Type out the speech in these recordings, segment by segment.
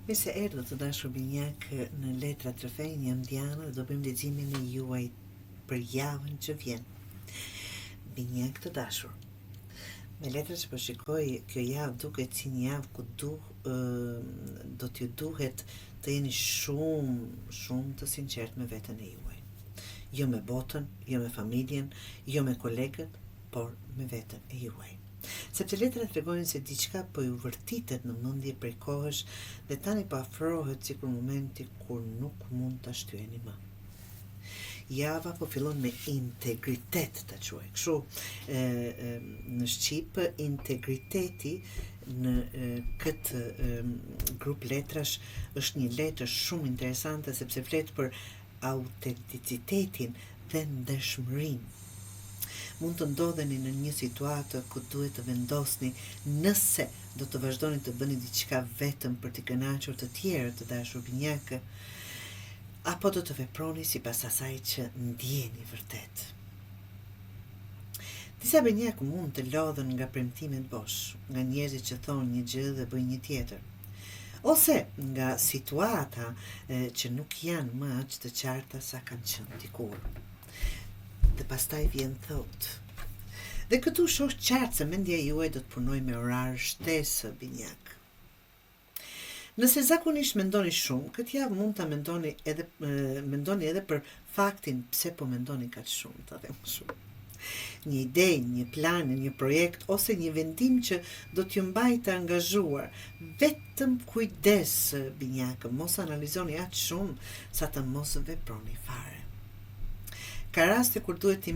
Mirë se erdhët të dashur binjak në Letra Trofejnë, jam Diana dhe do bëjmë leximin e juaj për javën që vjen. Binjak të dashur, me letra që përshikoj, kjo javë duket si një javë ku do t'ju duhet të jeni shumë të sinqert me veten e juaj. Jo me botën, jo me familjen, jo me kolegët, por me veten e juaj. Sepse letrat tregojnë se diçka po ju vërtitet në mendje prej kohësh dhe tani po afrohet sikur momenti kur nuk mund ta shtyeni më. Java po fillon me integritet ta quaj. Kështu në shqip integriteti në këtë grup letrash është një letër shumë interesante sepse flet për autenticitetin dhe ndershmërinë. Mund të ndodheni në një situatë ku duhet të vendosni nëse do të vazhdoni të bëni diçka vetëm për t'i kënaqur të tjerët, të dashur binjakë, apo do të veproni sipas asaj që ndjeni vërtet. Disa binjakë mund të lodhen nga premtimet bosh, nga njerëzit që thonë një gjë dhe bëjnë një tjetër, ose nga situata që nuk janë më aq të qarta sa kanë qenë dikur. Dhe pastaj vjen thotë. Dhe këtu shoh qartë se mendja juaj do të punojë me orar shtesë binjak. Nëse zakonisht mendoni shumë, këtë javë mund ta mendoni edhe për faktin pse po mendoni kaq shumë, ta them shumë. Një ide, një plan, një projekt ose një vendim që do t'ju mbajë të angazhuar. Vetëm kujdes binjak, mos analizoni aq shumë sa të mos veproni fare. Ka raste kur duhet i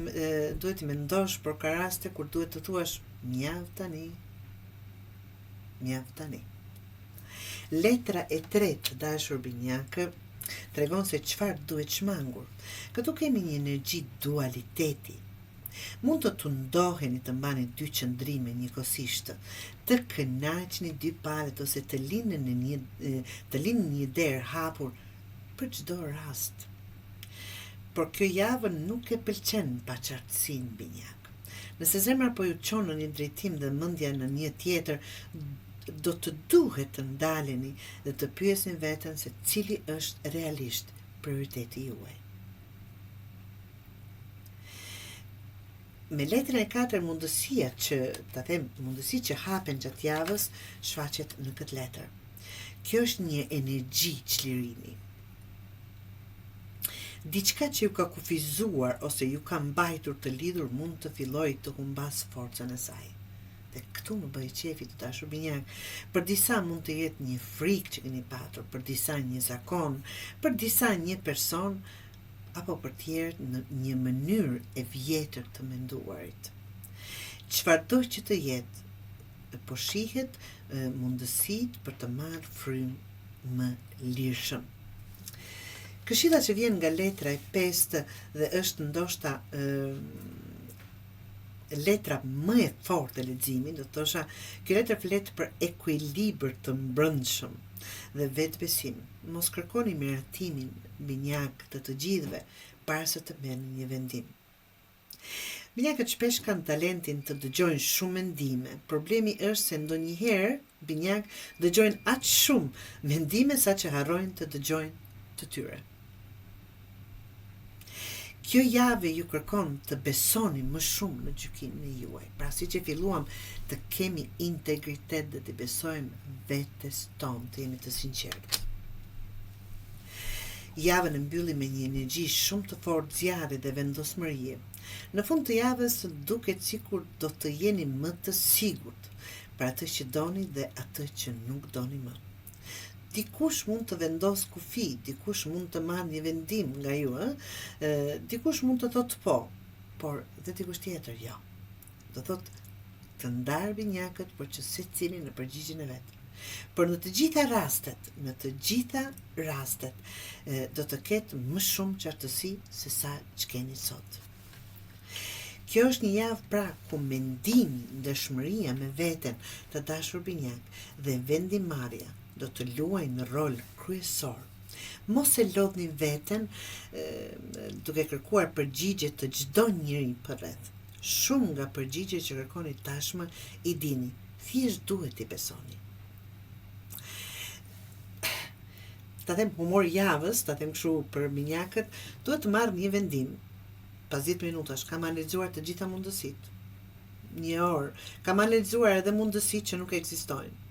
mendosh, por ka raste kur duhet të thuash mjaft tani. Letra e tretë, dashur binjakë, tregon se çfarë duhet shmangur. Këtu kemi një energji dualiteti. Mund të ndoheni të mbani dy qëndrime njëkohësisht, të kënaqni dy palët ose të lini një derë hapur për çdo rast. Por kjo javë nuk e pëlqen paqartësinë binjak. Nëse zemra po ju çon në një drejtim dhe mendja në një tjetër, do të duhet të ndaleni dhe të pyesni veten se cili është realisht prioriteti juaj. Me letrën e 4 mundësia që hapen gjatë javës shfaqet në këtë letër. Kjo është një energji çlirimi. Diçka që ju ka kufizuar ose ju ka mbajtur të lidhur mund të fillojë të humbas forcën e saj. Dhe këtu më bëj qefi të dashur binjak. Për disa mund të jetë një frikë që keni patur, për disa një zakon, për disa një person, apo për tjerë në një mënyrë e vjetër të menduarit. Çfarëdo që të jetë, po shihet mundësitë për të marrë frymë më lirshëm. Këshilla që vjen nga letra e 5 dhe është ndoshta letra më e fortë e leximit, do thosha, kjo letër flet për ekuilibër të mbrëmshëm dhe vetbesim. Mos kërkoni miratimin binjak të gjithëve para se të merrni një vendim. Binjakët shpesh kanë talentin të dëgjojnë shumë mendime. Problemi është se ndonjëherë binjak dëgjojnë aq shumë mendime sa që harrojnë të dëgjojnë të tyre. Kjo javë ju kërkon të besoni më shumë në gjykimin e juaj. Pra si që filluam të kemi integritet dhe të besojmë vetes tonë, të jemi të sinqertë. Javën e mbylli me një energji shumë të fortë zjarri dhe vendosmërie. Në fund të javës duket sikur do të jeni më të sigurt për atë që doni dhe atë që nuk doni më. Dikush mund të vendos kufi, dikush mund të marrë një vendim nga ju, dikush mund të thotë po, por dhe dikush tjetër jo. Do thotë të ndarë binjakët për që secili në përgjigjen e vet. Por në të gjitha rastet do të ketë më shumë qartësi se sa ç'keni sot. Kjo është një javë pra ku mendimi, dëshmëria me veten të dashur binjak dhe vendimarrja do të luajnë në rol kryesor. Mos e lodhni veten duke kërkuar përgjigje të çdo njeri përreth. Shumë nga përgjigjet që kërkoni tashmë i dini, thjesht duhet i besoni. ta them humor javës, ta them kështu për minjakët, duhet të marr një vendim. Pas 10 minutash kam analizuar të gjitha mundësitë. Një orë kam analizuar edhe mundësitë që nuk ekzistojnë.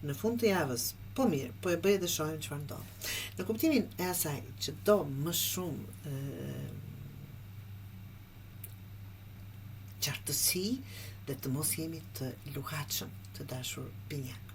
Në fund të javës, po mirë, po e bëj dhe shohim çfarë ndodh. Në kuptimin e asaj që do më shumë qartësi dhe të mos jemi të luhatshëm, të dashur binjak.